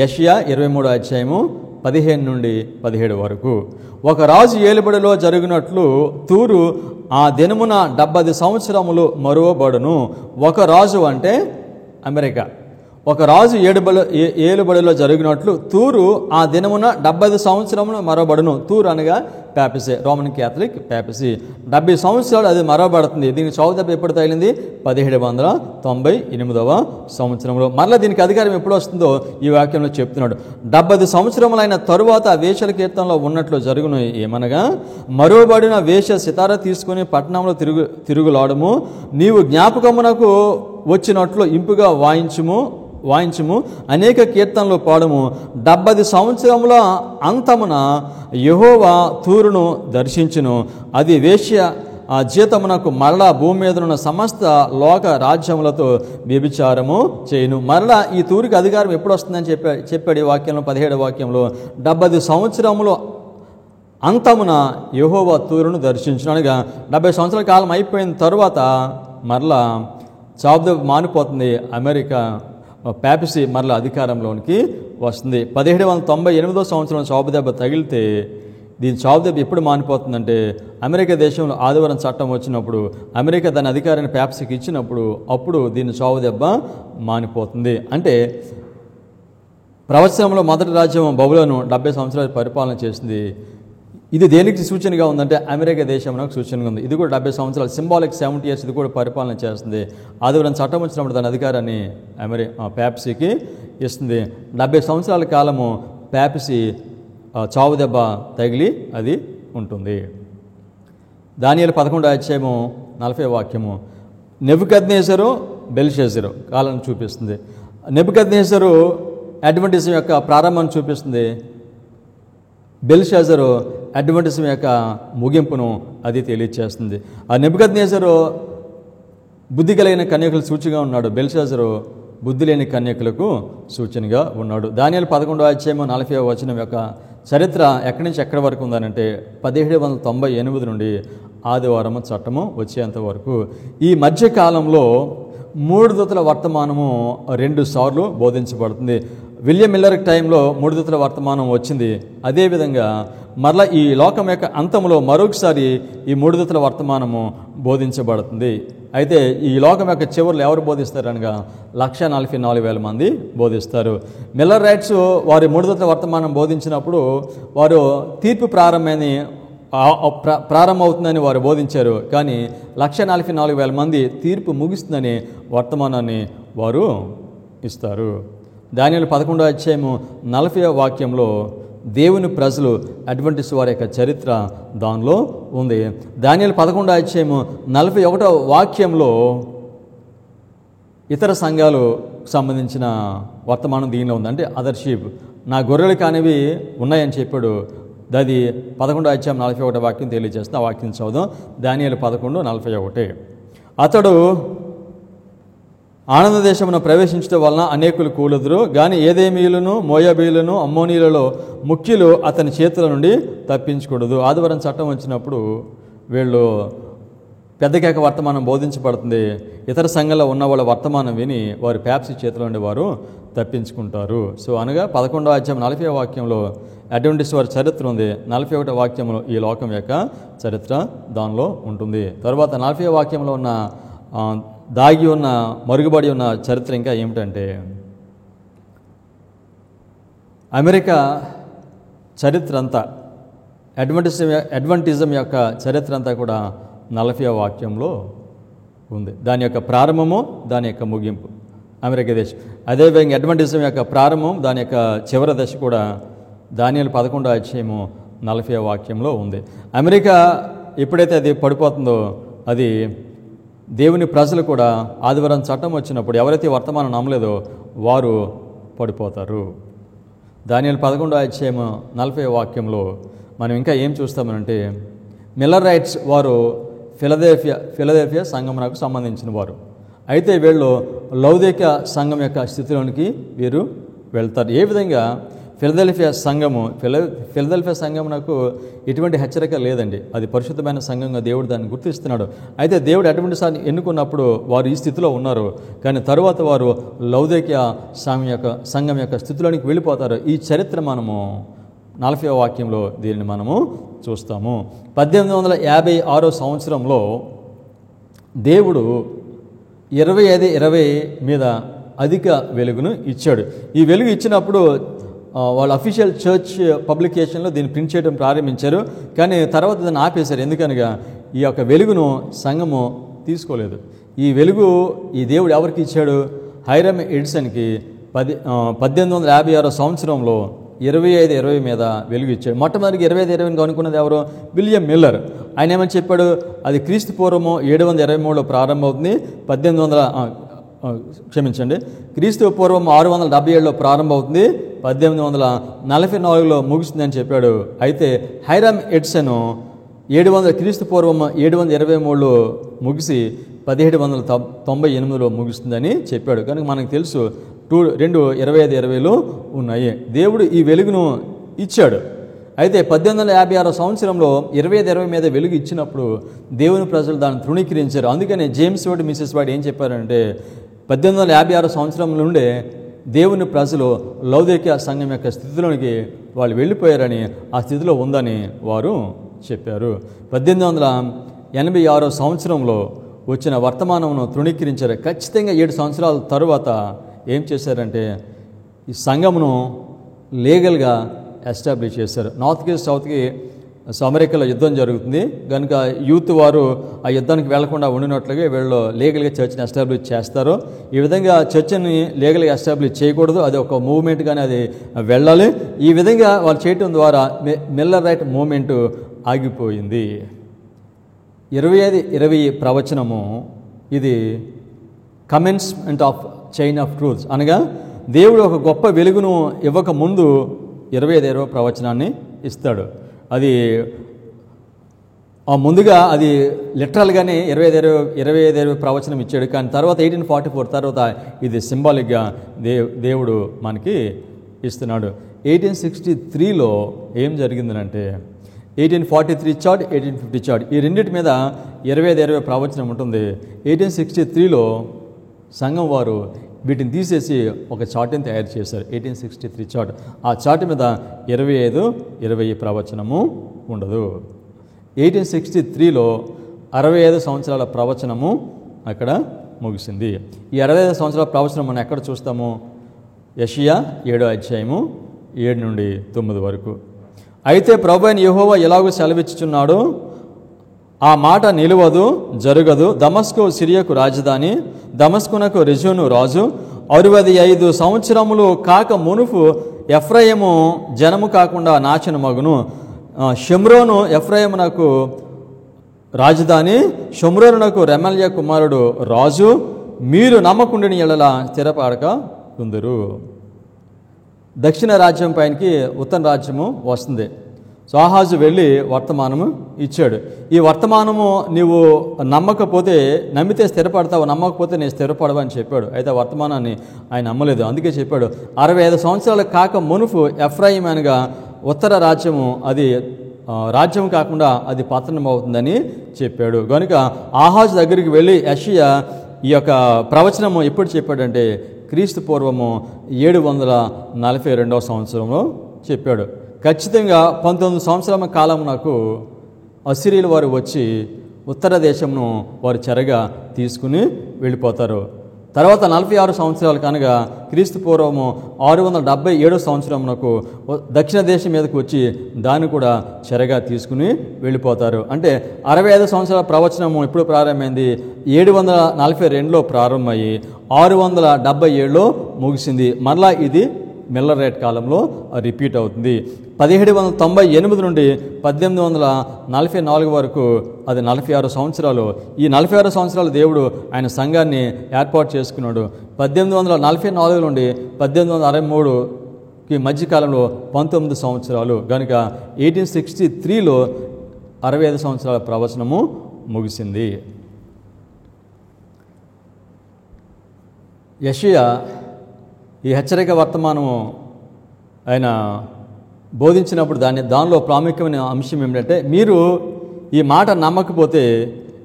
యెషయా 23వ అధ్యాయము 15 నుండి 17 వరకు. ఒక రాజు ఏలుబడిలో జరిగినట్లు తూరు ఆ దినమున 70 సంవత్సరములు మరువబడును. ఒక రాజు అంటే అమెరికా. ఒక రాజు ఏలుబడిలో జరిగినట్లు తూరు ఆ దినమున 70 సంవత్సరములు మరవబడును. తూరు అనగా ప్యాపసీ, రోమన్ క్యాథలిక్ ప్యాపసీ. 70 సంవత్సరాలు అది మరవబడుతుంది. దీనికి చావు దెబ్బ ఎప్పుడు తగిలింది? 1798 సంవత్సరంలో. మరలా దీనికి అధికారం ఎప్పుడు వస్తుందో ఈ వాక్యంలో చెప్తున్నాడు. 70 సంవత్సరములైన తరువాత వేషల కీర్తనలో ఉన్నట్లు జరుగును. ఏమనగా, మరువబడిన వేష సితార తీసుకుని పట్టణంలో తిరుగులాడము, నీవు జ్ఞాపకమునకు వచ్చినట్లు ఇంపుగా వాయించుము, అనేక కీర్తనలు పాడము. 70 సంవత్సరముల అంతమున యెహోవా తూరును దర్శించును. అది వేశ్య జీతమునకు మరలా భూమి మీద ఉన్న సమస్త లోక రాజ్యములతో వ్యభిచారము చేయును. మరలా ఈ తూరికి అధికారం ఎప్పుడు వస్తుందని చెప్పాడు ఈ వాక్యంలో, 17వ వాక్యంలో. 70 సంవత్సరములు అంతమున యెహోవా తూరును దర్శించును. అనగా 70 సంవత్సరాల కాలం అయిపోయిన తరువాత మరలా చావు దెబ్బ మానిపోతుంది. అమెరికా ప్యాపసీ మరలా అధికారంలోనికి వస్తుంది. 1798 సంవత్సరం చావు దెబ్బ తగిలితే దీని చావు దెబ్బ ఎప్పుడు మానిపోతుందంటే అమెరికా దేశంలో ఆదివారం చట్టం వచ్చినప్పుడు, అమెరికా దాని అధికారాన్ని ప్యాపసీకి ఇచ్చినప్పుడు అప్పుడు దీని చావు దెబ్బ మానిపోతుంది. అంటే ప్రవచనంలో మొదటి రాజ్యం బబులోను 70 సంవత్సరాలు పరిపాలన చేసింది. ఇది దేనికి సూచనగా ఉందంటే అమెరికా దేశంలో సూచనగా ఉంది. ఇది కూడా 70 సంవత్సరాలు, సింబాలిక్ 70 years ఇది కూడా పరిపాలన చేస్తుంది. ఆదివారం చట్టం వచ్చినప్పుడు దాని అధికారాన్ని ప్యాపసీకి ఇస్తుంది. 70 సంవత్సరాల కాలము ప్యాపసీ చావు దెబ్బ తగిలి అది ఉంటుంది. దానియేలు 11వ అధ్యాయము 40వ వాక్యము. నెబుకద్నెజరు బెల్షస్సరు కాలాన్ని చూపిస్తుంది. నెబుకద్నెజరు అడ్వెంటిజం యొక్క ప్రారంభాన్ని చూపిస్తుంది. బెల్షస్సరు అడ్వెంటిజం యొక్క ముగింపును అది తెలియచేస్తుంది. ఆ నెబుకద్నెజరు బుద్ధి కలిగిన కన్యకుల సూచిగా ఉన్నాడు. బెల్షస్సరు బుద్ధి లేని కన్యకులకు సూచనగా ఉన్నాడు. దానియేలు 11వ అధ్యాయము 40వ వచనం యొక్క చరిత్ర ఎక్కడి నుంచి ఎక్కడి వరకు ఉందనంటే 1798 నుండి ఆదివారము చట్టము వచ్చేంత వరకు. ఈ మధ్యకాలంలో 3 దూతల వర్తమానము 2 సార్లు బోధించబడుతుంది. విలియం మిల్లర్ టైంలో 3 దూతల వర్తమానం వచ్చింది. అదేవిధంగా మరలా ఈ లోకం యొక్క అంతంలో మరొకసారి ఈ 3 దూతల వర్తమానము బోధించబడుతుంది. అయితే ఈ లోకం యొక్క చివరిలో ఎవరు బోధిస్తారు అనగా 144,000 మంది బోధిస్తారు. మిల్లర్ రైట్స్ వారి 3 దూతల వర్తమానం బోధించినప్పుడు వారు తీర్పు ప్రారంభమవుతుందని వారు బోధించారు. కానీ 144,000 మంది తీర్పు ముగిస్తుందని వర్తమానాన్ని వారు ఇస్తారు. దానియేలు 11వ అధ్యాయము 40వ వాక్యంలో దేవుని ప్రజలు అడ్వెంటిస్ట్ వారి యొక్క చరిత్ర దానిలో ఉంది. దానియేలు 11వ అధ్యాయము 41వ వాక్యంలో ఇతర సంఘాలు సంబంధించిన వర్తమానం దీనిలో ఉంది. అంటే అదర్ షీప్, నా గొర్రెలు కానివి ఉన్నాయని చెప్పాడు. అది 11:41 వాక్యం తెలియజేస్తుంది. ఆ వాక్యం చదువుదాం. దానియేలు 11:41. అతడు ఆనంద దేశమును ప్రవేశించడం వలన అనేకులు కూలుదురు, కానీ ఏదేమీయులను మోయాబీయులను అమ్మోనీయులలో ముఖ్యులు అతని చేతుల నుండి తప్పించకూడదు. ఆదివారం చట్టం వచ్చినప్పుడు వీళ్ళు పెద్ద కేక వర్తమానం బోధించబడుతుంది. ఇతర సంఘంలో ఉన్న వాళ్ళ వర్తమానం విని వారు ప్యాప్సీ చేతిలో ఉండి వారు తప్పించుకుంటారు. సో అనగా 11:40 వాక్యంలో అడ్వెంటిస్ట్ వారి చరిత్ర ఉంది. 41 వాక్యంలో ఈ లోకం యొక్క చరిత్ర దానిలో ఉంటుంది. తర్వాత 40 వాక్యంలో ఉన్న దాగి ఉన్న మరుగుబడి ఉన్న చరిత్ర ఇంకా ఏమిటంటే అమెరికా చరిత్ర అంతా, అడ్వెంటిజం యొక్క చరిత్ర అంతా కూడా 40 వాక్యంలో ఉంది. దాని యొక్క ప్రారంభము, దాని యొక్క ముగింపు అమెరికా దేశం. అదేవిధంగా అడ్వెంటిజం యొక్క ప్రారంభం, దాని యొక్క చివరి దశ కూడా దానియేలు 11:40 వాక్యంలో ఉంది. అమెరికా ఎప్పుడైతే అది పడిపోతుందో, అది దేవుని ప్రజలు కూడా ఆదివారం చట్టం వచ్చినప్పుడు ఎవరైతే వర్తమానం నమ్మలేదో వారు పడిపోతారు. దానియేలు 11:40 వాక్యంలో మనం ఇంకా ఏం చూస్తామనంటే, మిల్లరైట్స్ వారు ఫిలదెల్ఫియా సంఘమునకు సంబంధించిన వారు. అయితే వీళ్ళు లౌదిక సంఘం యొక్క స్థితిలోనికి వీరు వెళ్తారు. ఏ విధంగా ఫిలదెల్ఫియా సంఘమునకు ఎటువంటి హెచ్చరిక లేదండి. అది పరిశుద్ధమైన సంఘంగా దేవుడు దాన్ని గుర్తిస్తున్నాడు. అయితే దేవుడు అటువంటి ఎన్నుకున్నప్పుడు వారు ఈ స్థితిలో ఉన్నారు, కానీ తరువాత వారు లౌదిక సంఘం యొక్క స్థితిలోనికి వెళ్ళిపోతారు. ఈ చరిత్ర మనము 40వ వాక్యంలో దీనిని మనము చూస్తాము. 1856 సంవత్సరంలో దేవుడు 25:20 మీద అధిక వెలుగును ఇచ్చాడు. ఈ వెలుగు ఇచ్చినప్పుడు వాళ్ళ అఫీషియల్ చర్చ్ పబ్లికేషన్లో దీన్ని ప్రింట్ చేయడం ప్రారంభించారు, కానీ తర్వాత దాన్ని ఆపేశారు. ఎందుకనగా ఈ యొక్క వెలుగును సంఘము తీసుకోలేదు. ఈ వెలుగు ఈ దేవుడు ఎవరికి ఇచ్చాడు? హైరమ్ ఎడిసన్కి 1856 సంవత్సరంలో 25:20 మీద వెలుగు ఇచ్చాడు. మొట్టమొదటికి 25:20 కనుక్కున్నది ఎవరు? William Miller. ఆయన ఏమని చెప్పాడు? అది క్రీస్తు పూర్వము 723లో ప్రారంభమవుతుంది, క్రీస్తు పూర్వం 677లో ప్రారంభమవుతుంది, 1844లో ముగుస్తుందని చెప్పాడు. అయితే హైరమ్ ఎడిసన్ క్రీస్తు పూర్వం 723లో ముగిసి 1798లో ముగుస్తుందని చెప్పాడు. కనుక మనకు తెలుసు 25:20 ఉన్నాయి. దేవుడు ఈ వెలుగును ఇచ్చాడు. అయితే 1856 సంవత్సరంలో 25:20 మీద వెలుగు ఇచ్చినప్పుడు దేవుని ప్రజలు దాన్ని తృణీకరించారు. అందుకనే జేమ్స్ వాడ్, మిసెస్ వాడ్ ఏం చెప్పారంటే 1856 సంవత్సరం నుండే దేవుని ప్రజలు లౌదిక సంఘం యొక్క స్థితిలోనికి వాళ్ళు వెళ్ళిపోయారని, ఆ స్థితిలో ఉందని వారు చెప్పారు. 1886 సంవత్సరంలో వచ్చిన వర్తమానమును తృణీకరించారు. ఖచ్చితంగా 7 సంవత్సరాల తరువాత ఏం చేశారంటే ఈ సంఘమును లీగల్గా ఎస్టాబ్లిష్ చేశారు. నార్త్కి సౌత్కి అమెరికాలో యుద్ధం జరుగుతుంది కనుక యూత్ వారు ఆ యుద్ధానికి వెళ్లకుండా ఉండినట్లుగా వీళ్ళు లీగల్గా చర్చ్ని ఎస్టాబ్లిష్ చేస్తారు. ఈ విధంగా చర్చ్ని లీగల్గా ఎస్టాబ్లిష్ చేయకూడదు, అది ఒక మూవ్మెంట్గానే అది వెళ్ళాలి. ఈ విధంగా వాళ్ళు చేయటం ద్వారా మిల్లర్ రైట్ మూవ్మెంట్ ఆగిపోయింది. 25:20 ప్రవచనము ఇది commencement of chain of truths, అనగా దేవుడు ఒక గొప్ప వెలుగును ఇవ్వక ముందు 25:20 ప్రవచనాన్ని ఇస్తాడు. అది ముందుగా అది లిటరల్గానే 25:20 ప్రవచనం ఇచ్చాడు, కానీ తర్వాత 1844 తర్వాత ఇది సింబాలిక్గా దేవుడు మనకి ఇస్తున్నాడు. 1863లో ఏం జరిగిందనంటే 1843 చార్ట్, 1850 చార్ట్, ఈ రెండింటి మీద 25:20 ప్రవచనం ఉంటుంది. 1863లో సంఘం వారు వీటిని తీసేసి ఒక చార్ట్ని తయారు చేశారు, 1863 చార్ట్. ఆ చార్ట్ మీద 25:20 ప్రవచనము ఉండదు. 1863లో 65 సంవత్సరాల ప్రవచనము అక్కడ ముగిసింది. ఈ 65 సంవత్సరాల ప్రవచనం మనం ఎక్కడ చూస్తాము? యెషయా 7వ అధ్యాయము 7 నుండి 9 వరకు. అయితే ప్రభువైన యెహోవా ఎలాగో సెలవిచ్చుచున్నాడు, ఆ మాట నిలువదు, జరగదు. దమస్కు సిరియాకు రాజధాని, దమస్కునకు రెజోను రాజు. 65 సంవత్సరములు కాక మునుపు ఎఫ్రాయిము జనము కాకుండా నాశన మగును. షమ్రోను ఎఫ్రాయిమునకు రాజధాని, షమ్రోనునకు రెమల్యా కుమారుడు రాజు. మీరు నమ్మకుండిన ఎడల స్థిరపడక ఉందరు. దక్షిణ రాజ్యం పైనకి ఉత్తర రాజ్యము వస్తుంది. సో ఆహాజు వెళ్ళి వర్తమానము ఇచ్చాడు. ఈ వర్తమానము నీవు నమ్మకపోతే, నమ్మితే స్థిరపడతావు, నమ్మకపోతే నేను స్థిరపడవు అని చెప్పాడు. అయితే ఆ వర్తమానాన్ని ఆయన నమ్మలేదు. అందుకే చెప్పాడు 65 సంవత్సరాలు కాక మునుపు ఎఫ్రాయిం అనగా ఉత్తర రాజ్యము అది రాజ్యం కాకుండా అది పతనం అవుతుందని చెప్పాడు. కనుక ఆహాజు దగ్గరికి వెళ్ళి యెషయా ఈ యొక్క ప్రవచనము ఎప్పుడు చెప్పాడంటే క్రీస్తు పూర్వము 742 సంవత్సరంలో చెప్పాడు. ఖచ్చితంగా 19 సంవత్సరాల కాలం నాకు అసిరియలు వారు వచ్చి ఉత్తర దేశంను వారు చెరగా తీసుకుని వెళ్ళిపోతారు. తర్వాత 46 సంవత్సరాలు కనుక క్రీస్తు పూర్వము 677 సంవత్సరంకు దక్షిణ దేశం మీదకి వచ్చి దాన్ని కూడా చెరగా తీసుకుని వెళ్ళిపోతారు. అంటే 65 సంవత్సరాల ప్రవచనము ఎప్పుడు ప్రారంభమైంది? 742లో ప్రారంభమయ్యి 677లో ముగిసింది. మరలా ఇది మిల్లర్ రేట్ కాలంలో రిపీట్ అవుతుంది. 1798 నుండి 1844 వరకు అది 46 సంవత్సరాలు. ఈ 46 సంవత్సరాలు దేవుడు ఆయన సంఘాన్ని ఏర్పాటు చేసుకున్నాడు. 1844 నుండి 1863కి మధ్యకాలంలో 19 సంవత్సరాలు. కనుక 1863లో 65 సంవత్సరాల ప్రవచనము ముగిసింది. యెషయా ఈ హెచ్చరిక వర్తమానము ఆయన బోధించినప్పుడు దానిలో ప్రాముఖ్యమైన అంశం ఏమిటంటే, మీరు ఈ మాట నమ్మకపోతే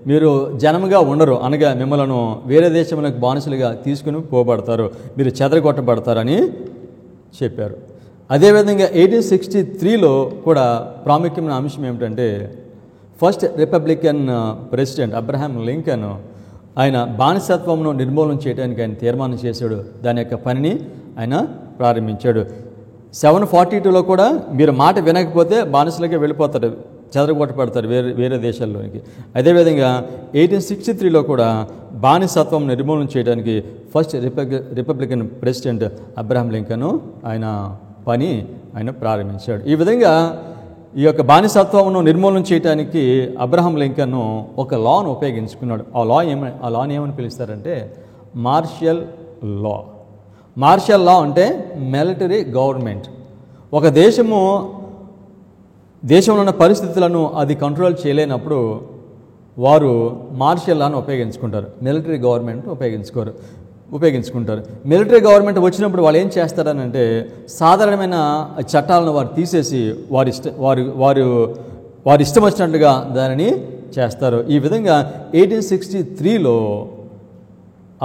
మీరు జనముగా ఉండరు, అనగా మిమ్మల్ని వేరే దేశములకు బానిసలుగా తీసుకుని పోబడతారు, మీరు చెదరగొట్టబడతారని చెప్పారు. అదేవిధంగా 1863లో కూడా ప్రాముఖ్యమైన అంశం ఏమిటంటే, first Republican president Abraham Lincoln ఆయన బానిసత్వమును నిర్మూలన చేయడానికి ఆయన తీర్మానం చేశాడు. దాని యొక్క పనిని ఆయన ప్రారంభించాడు. 742లో కూడా మీరు మాట వినకపోతే బానిసలకే వెళ్ళిపోతారు, చెదరగొట్టబడతారు వేరే దేశాల్లోనికి. అదేవిధంగా 1863లో కూడా బానిసత్వం నిర్మూలన చేయడానికి first Republican president Abraham Lincoln ఆయన ప్రారంభించాడు. ఈ విధంగా ఈ యొక్క బానిసత్వమును నిర్మూలన చేయడానికి అబ్రహాం లింకన్ ఒక లాను ఉపయోగించుకున్నాడు. ఆ లాని ఏమని పిలుస్తారంటే మార్షల్ లా. మార్షల్ లా అంటే మిలిటరీ గవర్నమెంట్. ఒక దేశంలో ఉన్న పరిస్థితులను అది కంట్రోల్ చేయలేనప్పుడు వారు మార్షల్ లాను ఉపయోగించుకుంటారు, మిలిటరీ గవర్నమెంట్ ఉపయోగించుకుంటారు. మిలిటరీ గవర్నమెంట్ వచ్చినప్పుడు వాళ్ళు ఏం చేస్తారనంటే సాధారణమైన చట్టాలను వారు తీసేసి వారి ఇష్టం వచ్చినట్లుగా దానిని చేస్తారు. ఈ విధంగా 1863లో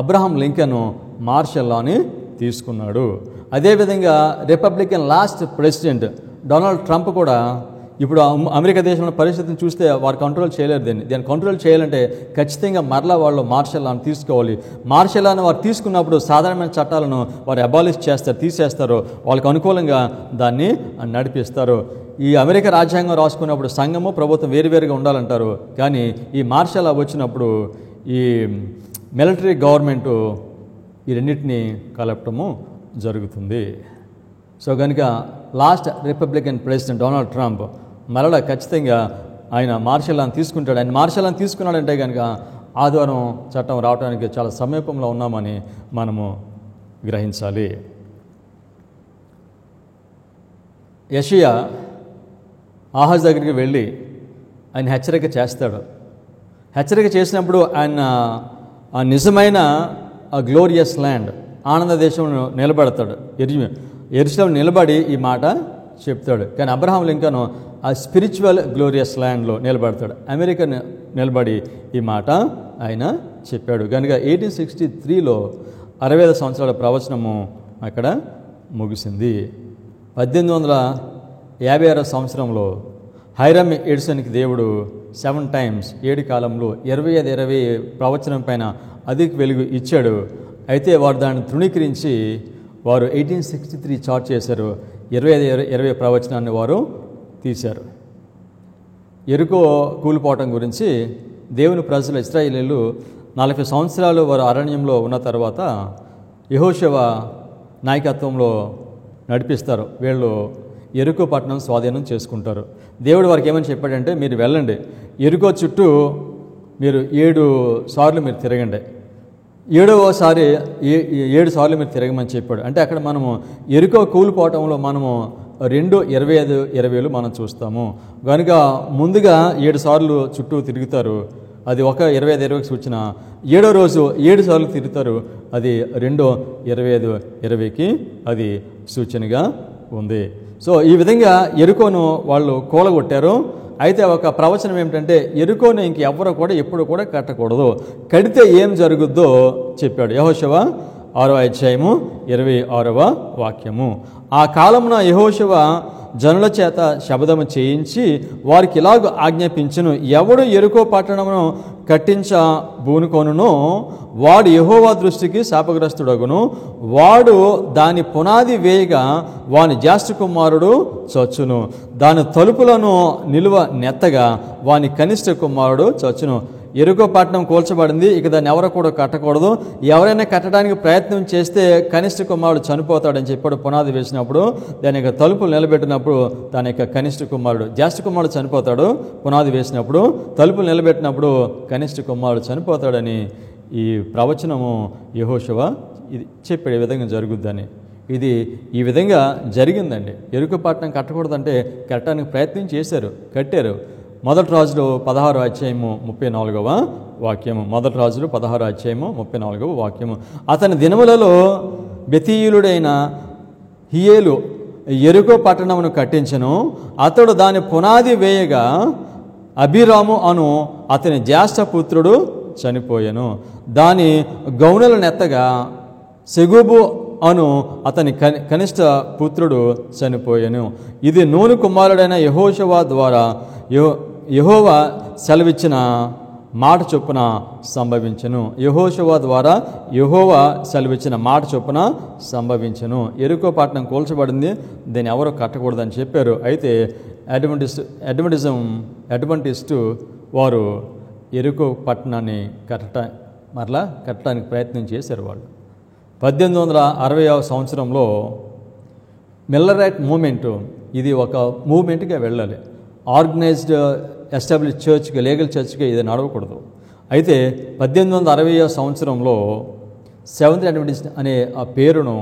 అబ్రహాం లింకన్ మార్షల్ లాని తీసుకున్నాడు. అదేవిధంగా Republican last president Donald Trump కూడా ఇప్పుడు అమెరికా దేశంలో పరిస్థితిని చూస్తే వారు కంట్రోల్ చేయలేరు. దాన్ని కంట్రోల్ చేయాలంటే ఖచ్చితంగా మరలా వాళ్ళు మార్షల్ లాను తీసుకోవాలి. మార్షల్ లాను వారు తీసుకున్నప్పుడు సాధారణమైన చట్టాలను వారు అబాలిష్ తీసేస్తారు, వాళ్ళకు అనుకూలంగా దాన్ని నడిపిస్తారు. ఈ అమెరికా రాజ్యాంగం రాసుకున్నప్పుడు సంఘము ప్రభుత్వం వేరువేరుగా ఉండాలంటారు, కానీ ఈ మార్షల్ లా వచ్చినప్పుడు ఈ మిలిటరీ గవర్నమెంటు ఈ రెండింటినీ కలపటము జరుగుతుంది. సో కనుక last Republican president Donald Trump మరలా ఖచ్చితంగా ఆయన మార్షల్ లాను తీసుకుంటాడు. ఆయన మార్షల్ లాను తీసుకున్నాడంటే కనుక ఆదివారం చట్టం రావడానికి చాలా సమీపంలో ఉన్నామని మనము గ్రహించాలి. యెషయా ఆహాజ్ దగ్గరికి వెళ్ళి ఆయన హెచ్చరిక చేస్తాడు. హెచ్చరిక చేసినప్పుడు ఆయన ఆ నిజమైన ఆ గ్లోరియస్ ల్యాండ్ ఆనంద దేశంలో నిలబడతాడు. యెరూషలేము నిలబడి ఈ మాట చెప్తాడు. కానీ అబ్రహాం లింకన్ ఆ స్పిరిచువల్ గ్లోరియస్ ల్యాండ్లో నిలబడతాడు. అమెరికా నిలబడి ఈ మాట ఆయన చెప్పాడు. కనుక 1863లో 65 సంవత్సరాల ప్రవచనము అక్కడ ముగిసింది. 1856 సంవత్సరంలో హైరమ్ ఎడిసన్కి దేవుడు 7 టైమ్స్ 7 కాలంలో 25 ప్రవచనం పైన అధిక వెలుగు ఇచ్చాడు. అయితే వారు దాన్ని తృణీకరించి వారు 1863 చార్ట్ చేశారు. 25 ప్రవచనాన్ని వారు తీశారు. యెరికో కూలిపోవటం గురించి దేవుని ప్రజలు ఇశ్రాయేలీయులు 40 సంవత్సరాలు వారు అరణ్యంలో ఉన్న తర్వాత యెహోషువ నాయకత్వంలో నడిపిస్తారు. వీళ్ళు యెరికో పట్టణం స్వాధీనం చేసుకుంటారు. దేవుడు వారికి ఏమని చెప్పాడంటే, మీరు వెళ్ళండి, యెరికో చుట్టూ మీరు 7 సార్లు మీరు తిరగండి, 7వ సారి 7 సార్లు మీరు తిరగమని చెప్పాడు. అంటే అక్కడ మనము యెరికో కూలిపోవటంలో మనము 2:25 మనం చూస్తాము. కనుక ముందుగా 7 సార్లు చుట్టూ తిరుగుతారు, అది ఒక 25 సూచన. 7వ రోజు 7 సార్లు తిరుగుతారు, అది 2:25 అది సూచనగా ఉంది. సో ఈ విధంగా యెరికోను వాళ్ళు కూలగొట్టారు. అయితే ఒక ప్రవచనం ఏమిటంటే యెరికోను ఇంకెవ్వరూ కూడా ఎప్పుడు కూడా కట్టకూడదు, కడితే ఏం జరుగుద్దో చెప్పాడు. యెహోషువ 6:26 ఆ కాలమున యెహోషువ జనుల చేత శబదము చేయించి వారికి ఇలాగ ఆజ్ఞాపించును, ఎవడు యెరికో పట్టణమును కట్టించబూనుకొనునో వాడు యెహోవా దృష్టికి శాపగ్రస్తుడగును. వాడు దాని పునాది వేయగా వాని జ్యేష్ఠ కుమారుడు చచ్చును. దాని తలుపులను నిలువ నెత్తగా వాని కనిష్ట కుమారుడు చచ్చును. యెరికో పట్టణం కూల్చబడింది, ఇక దాన్ని ఎవరు కూడా కట్టకూడదు. ఎవరైనా కట్టడానికి ప్రయత్నం చేస్తే కనిష్ట కుమారుడు చనిపోతాడని చెప్పాడు. పునాది వేసినప్పుడు దాని యొక్క తలుపులు నిలబెట్టినప్పుడు దాని యొక్క కనిష్ట కుమారుడు, జ్యేష్ఠ కుమారుడు చనిపోతాడు. పునాది వేసినప్పుడు తలుపులు నిలబెట్టినప్పుడు కనిష్ట కుమారుడు చనిపోతాడని ఈ ప్రవచనము యెహోషువ ఇది చెప్పాడు, ఈ విధంగా జరుగుద్దని. ఇది ఈ విధంగా జరిగిందండి. యెరికో పట్టణం కట్టకూడదంటే కట్టడానికి ప్రయత్నం చేశారు, కట్టారు. మొదటి రాజులు 16:34 మొదటి రాజులు 16:34 అతని దినములలో బెతీయులుడైన హియేలు యెరికో పట్టణమును కట్టించెను. అతడు దాని పునాది వేయగా అబీరాము అను అతని జ్యేష్ఠ పుత్రుడు చనిపోయెను. దాని గౌనెల నెత్తగా సెగూబు అను అతని కనిష్ట పుత్రుడు చనిపోయెను. ఇది నూను కుమారుడైన యెహోషువ ద్వారా యెహోవా సెలవిచ్చిన మాట చొప్పున సంభవించెను. యెహోషువ ద్వారా యెహోవా సెలవిచ్చిన మాట చొప్పున సంభవించెను. యెరికో పట్టణం కూల్చబడింది, దీన్ని ఎవరు కట్టకూడదని చెప్పారు. అయితే అడ్వెంటిస్టు వారు యెరికో పట్టణాన్ని కట్టడానికి ప్రయత్నం చేశారు. వాళ్ళు 1860వ సంవత్సరంలో మిల్లరైట్ మూమెంటు, ఇది ఒక మూమెంట్గా వెళ్ళాలి, ఆర్గనైజ్డ్ ఎస్టాబ్లిష్ చర్చ్గా, లీగల్ చర్చ్గా ఇది నడవకూడదు. అయితే 1860వ సంవత్సరంలో సెవెంత్ అడ్వెంటిస్ట్ అనే ఆ పేరును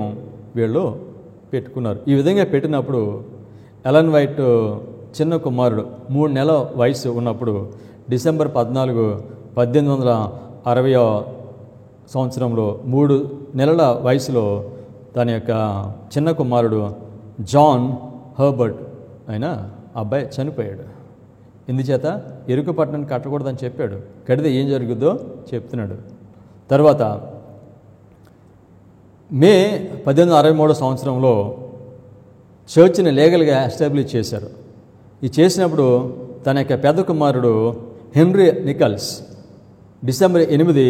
వీళ్ళు పెట్టుకున్నారు. ఈ విధంగా పెట్టినప్పుడు ఎలన్ వైట్ చిన్న కుమారుడు 3 నెలల వయసు ఉన్నప్పుడు డిసెంబర్ 14, 1860వ సంవత్సరంలో 3 నెలల వయసులో తన యొక్క చిన్న కుమారుడు జాన్ హర్బర్ట్ అయిన అబ్బాయి చనిపోయాడు. ఎందుచేత యెరికో పట్టణాన్ని కట్టకూడదని చెప్పాడు, కడితే ఏం జరుగుద్దో చెప్తున్నాడు. తర్వాత మే 1863 సంవత్సరంలో చర్చిని లీగల్గా ఎస్టాబ్లిష్ చేశారు. ఇది చేసినప్పుడు తన యొక్క పెద్ద కుమారుడు హెన్రీ నికల్స్ డిసెంబర్ 8,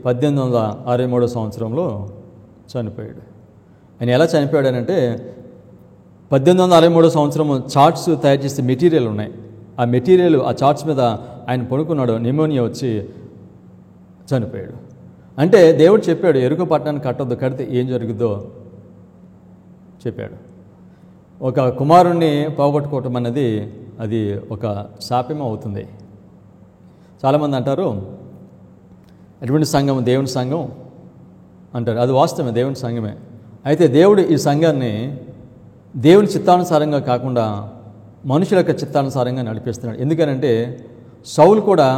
1863 సంవత్సరంలో చనిపోయాడు. ఆయన ఎలా చనిపోయాడనంటే 1863 సంవత్సరం చార్ట్స్ తయారు చేసే మెటీరియల్ ఉన్నాయి. ఆ మెటీరియల్ ఆ చార్ట్స్ మీద ఆయన పడుకున్నాడు, నిమోనియా వచ్చి చనిపోయాడు. అంటే దేవుడు చెప్పాడు యెరికో పట్టణాన్ని కట్టొద్దు, కడితే ఏం జరుగుద్దో చెప్పాడు. ఒక కుమారుణ్ణి పోగొట్టుకోవటం అన్నది అది ఒక శాపమే అవుతుంది. చాలామంది అంటారు అటువంటి సంఘం దేవుని సంఘం అంటారు, అది వాస్తవమే, దేవుని సంఘమే. అయితే దేవుడు ఈ సంఘాన్ని దేవుని చిత్తానుసారంగా కాకుండా మనుషుల యొక్క చిత్తానుసారంగా నడిపిస్తున్నాడు. ఎందుకనంటే సౌలు కూడా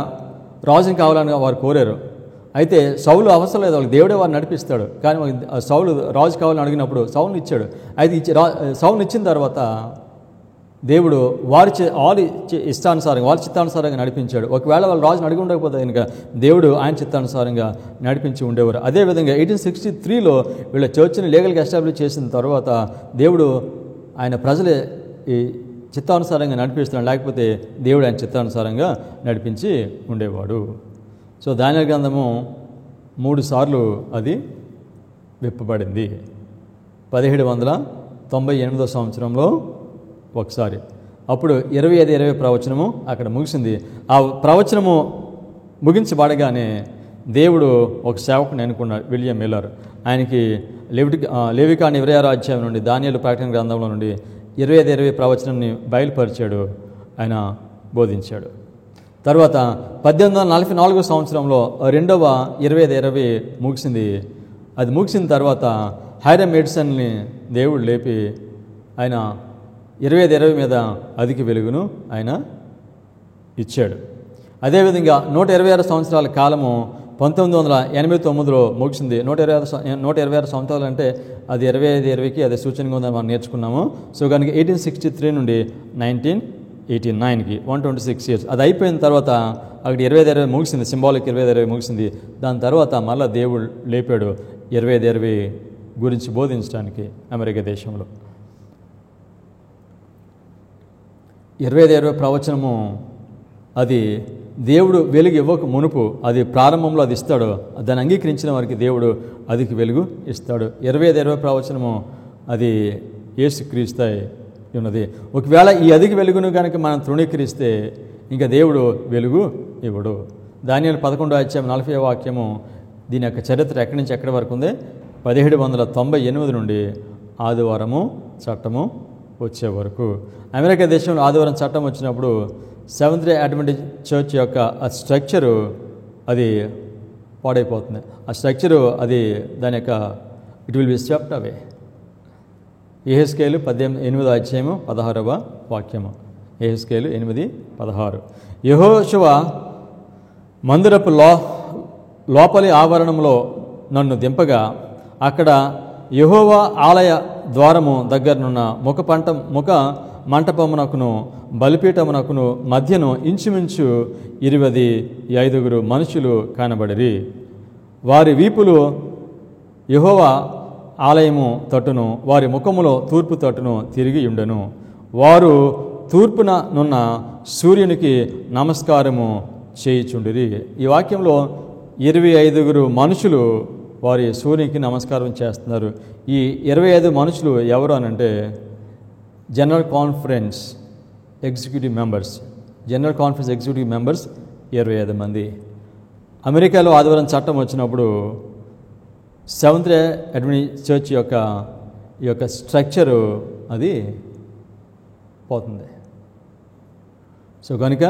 రాజుని కావాలని వారు కోరారు. అయితే సౌలు అవసరం లేదు, వాళ్ళకి దేవుడే వారు నడిపిస్తాడు. కానీ సౌలు రాజు కావాలని అడిగినప్పుడు సౌలుని ఇచ్చాడు. అయితే సౌలుని ఇచ్చిన తర్వాత దేవుడు వారి ఇష్టానుసారంగా, వారి చిత్తానుసారంగా నడిపించాడు. ఒకవేళ వాళ్ళు రాజుని అడిగి ఉండకపోతే కనుక దేవుడు ఆయన చిత్తానుసారంగా నడిపించి ఉండేవారు. అదేవిధంగా 1863లో వీళ్ళ చర్చిని లీగల్గా ఎస్టాబ్లిష్ చేసిన తర్వాత దేవుడు ఆయన ప్రజల ఈ చిత్తానుసారంగా నడిపిస్తున్నాడు, లేకపోతే దేవుడు ఆయన చిత్తానుసారంగా నడిపించి ఉండేవాడు. సో దానియేలు గ్రంథము 3 సార్లు అది విప్పబడింది. 1798 సంవత్సరంలో ఒకసారి, అప్పుడు 25 ప్రవచనము అక్కడ ముగిసింది. ఆ ప్రవచనము ముగించబడగానే దేవుడు ఒక సేవకుని ఎన్నుకున్నాడు, విలియం మిల్లర్. ఆయనకి లేవికాని 26వ అధ్యాయం నుండి దానియేలు ప్రకటన గ్రంథంలో నుండి 25 ప్రవచనాన్ని బయలుపరిచాడు, ఆయన బోధించాడు. తర్వాత 1844 సంవత్సరంలో రెండవ 25 ముగిసింది. అది ముగిసిన తర్వాత హైరమ్ ఎడిసన్ని దేవుడు లేపి ఆయన 20 మీద అధిక వెలుగును ఆయన ఇచ్చాడు. అదేవిధంగా 126 సంవత్సరాల కాలము 1989లో ముగిసింది. 126 సంవత్సరాలు అంటే అది 25-20కి అది సూచనగా ఉందని మనం నేర్చుకున్నాము. సో కనుక 1863 నుండి 1989కి 126 years అది అయిపోయిన తర్వాత అక్కడ 25-20 ముగిసింది. సింబాలిక్ 25-20 ముగిసింది. దాని తర్వాత మళ్ళీ దేవుడు లేపాడు 25-20 గురించి బోధించడానికి అమెరికా దేశంలో. 25-20 ప్రవచనము అది దేవుడు వెలుగు ఇవ్వక మునుపు, అది ప్రారంభంలో అది ఇస్తాడు. దాన్ని అంగీకరించిన వారికి దేవుడు అధిక వెలుగు ఇస్తాడు. 25-20 ప్రవచనము అది యేసుక్రీస్తు ఉన్నది. ఒకవేళ ఈ అధిక వెలుగును కనుక మనం తృణీకరిస్తే ఇంకా దేవుడు వెలుగు ఇవ్వడు. దానియేలు 11:40 వాక్యము దీని యొక్క చరిత్ర ఎక్కడి నుంచి ఎక్కడి వరకు ఉంది? 1798 నుండి ఆదివారము చట్టము వచ్చే వరకు. అమెరికా దేశంలో ఆదివారం చట్టం వచ్చినప్పుడు సెవెంత్ డే అడ్వెంటిస్ట్ చర్చ్ యొక్క ఆ స్ట్రక్చరు అది పాడైపోతుంది. ఆ స్ట్రక్చరు అది దాని యొక్క ఇట్ విల్ బి స్వెప్ట్ అవే. యెహెజ్కేలు 8వ వాక్యము. యెహెజ్కేలు 8:16. యెహోషువ మందిరపు లోపలి ఆవరణంలో నన్ను దింపగా అక్కడ యెహోవా ఆలయ ద్వారము దగ్గరనున్న ముఖ మంటపమునకును బలిపీఠమునకును మధ్యను ఇంచుమించు 25 మనుషులు కనబడిరి. వారి వీపులు యెహోవా ఆలయము తట్టును, వారి ముఖములో తూర్పు తట్టును తిరిగి ఉండెను. వారు తూర్పున నున్న సూర్యునికి నమస్కారము చేయుచుండిరి. ఈ వాక్యంలో 25 మనుషులు వారి సూర్యునికి నమస్కారం చేస్తున్నారు. ఈ 25 మనుషులు ఎవరు అనంటే జనరల్ కాన్ఫరెన్స్ ఎగ్జిక్యూటివ్ మెంబర్స్. 25 మంది. అమెరికాలో ఆదివారం చట్టం వచ్చినప్పుడు సెవెంత్ డే అడ్వెంటిస్ట్ చర్చ్ ఈ యొక్క స్ట్రక్చరు అది పోతుంది. సో కనుక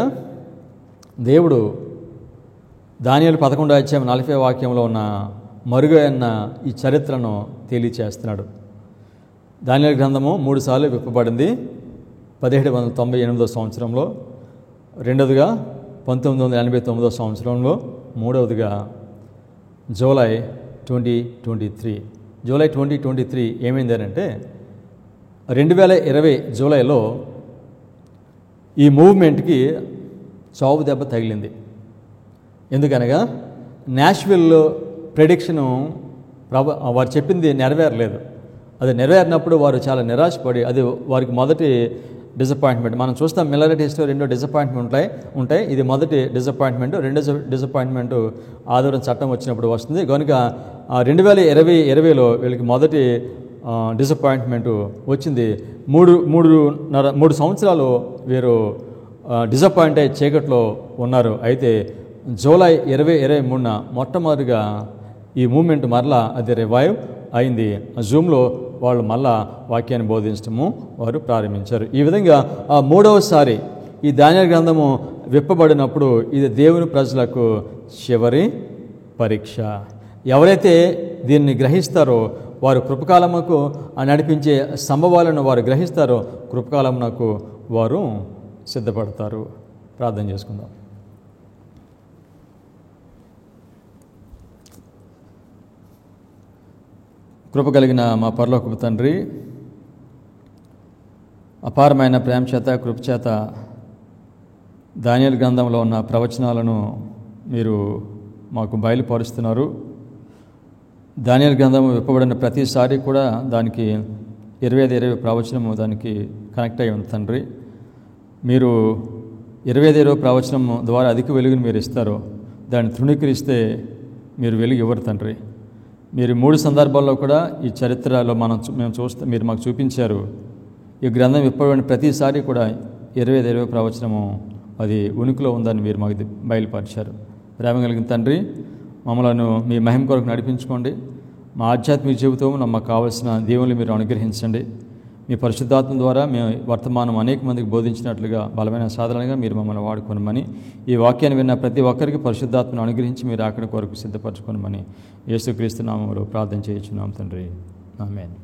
దేవుడు దానియేలు 11:40 వాక్యంలో ఉన్న మరుగైన ఈ చరిత్రను తెలియచేస్తున్నాడు. దానియేలు గ్రంథము 3 సార్లు విప్పబడింది. 1798 సంవత్సరంలో, రెండవదిగా 1989 సంవత్సరంలో, మూడవదిగా జూలై 2023. జూలై 2023 ఏమైందనంటే 2020 జూలైలో ఈ మూవ్మెంట్కి చావు దెబ్బ తగిలింది. ఎందుకనగా నాష్విల్లో ప్రెడిక్షను వారు చెప్పింది నెరవేరలేదు. అది నెరవేరినప్పుడు వారు చాలా నిరాశపడి, అది వారికి మొదటి డిసప్పాయింట్మెంట్. మనం చూస్తాం మిల్లరెట్ హిస్టరీ 2 డిసప్పాయింట్మెంట్ ఉంటాయి. ఇది మొదటి డిసప్పాయింట్మెంట్. రెండో డిసప్పాయింట్మెంట్ ఆదివారం చట్టం వచ్చినప్పుడు వస్తుంది. కనుక 2020లో వీళ్ళకి మొదటి డిసప్పాయింట్మెంట్ వచ్చింది. 3 సంవత్సరాలు వీరు డిసప్పాయింట్ అయ్యి చీకట్లో ఉన్నారు. అయితే జూలై 2023న మొట్టమొదటిగా ఈ మూమెంట్ మరలా అది రివైవ్ అయింది. జూమ్లో వాళ్ళు మళ్ళా వాక్యాన్ని బోధించడము వారు ప్రారంభించారు. ఈ విధంగా 3వసారి ఈ దానియేలు గ్రంథము విప్పబడినప్పుడు ఇది దేవుని ప్రజలకు చివరి పరీక్ష. ఎవరైతే దీన్ని గ్రహిస్తారో వారు కృపకాలముకు నడిపించే సంభవాలను వారు గ్రహిస్తారో కృపకాలమునకు వారు సిద్ధపడతారు. ప్రార్థన చేసుకుందాం. కృప కలిగిన మా పరలోకపు తండ్రి, అపారమైన ప్రేమ చేత కృప చేత దానియేలు గ్రంథంలో ఉన్న ప్రవచనాలను మీరు మాకు బయలుపరుస్తున్నారు. దానియేలు గ్రంథము విప్పబడిన ప్రతిసారి కూడా దానికి 25 ప్రవచనము దానికి కనెక్ట్ అయి ఉంది తండ్రి. మీరు 25 ప్రవచనం ద్వారా అధిక వెలుగుని మీరు ఇస్తారు. దాన్ని తృణీకరిస్తే మీరు వెలుగు ఇవ్వరు తండ్రి. మీరు 3 సందర్భాల్లో కూడా ఈ చరిత్రలో మేము మీరు మాకు చూపించారు. ఈ గ్రంథం విప్పబడిన ప్రతిసారి కూడా 25 ప్రవచనము అది ఉనికిలో ఉందని మీరు మాకు బయలుపరిచారు. ప్రేమ కలిగిన తండ్రి, మమ్మలను మీ మహిమ కొరకు నడిపించుకోండి. మా ఆధ్యాత్మిక జీవితం మాకు కావాల్సిన దేవుళ్ళు మీరు అనుగ్రహించండి. మీ పరిశుద్ధాత్మ ద్వారా మేము వర్తమానం అనేక మందికి బోధించినట్లుగా బలమైన సాధనగా మీరు మమ్మల్ని వాడుకోనమని, ఈ వాక్యాన్ని విన్న ప్రతి ఒక్కరికి పరిశుద్ధాత్మను అనుగ్రహించి మీరు అక్కడి కొరకు సిద్ధపరచుకోనమని యేసుక్రీస్తు నామములో ప్రార్థన చేయుచున్నాం తండ్రి. ఆమేన్.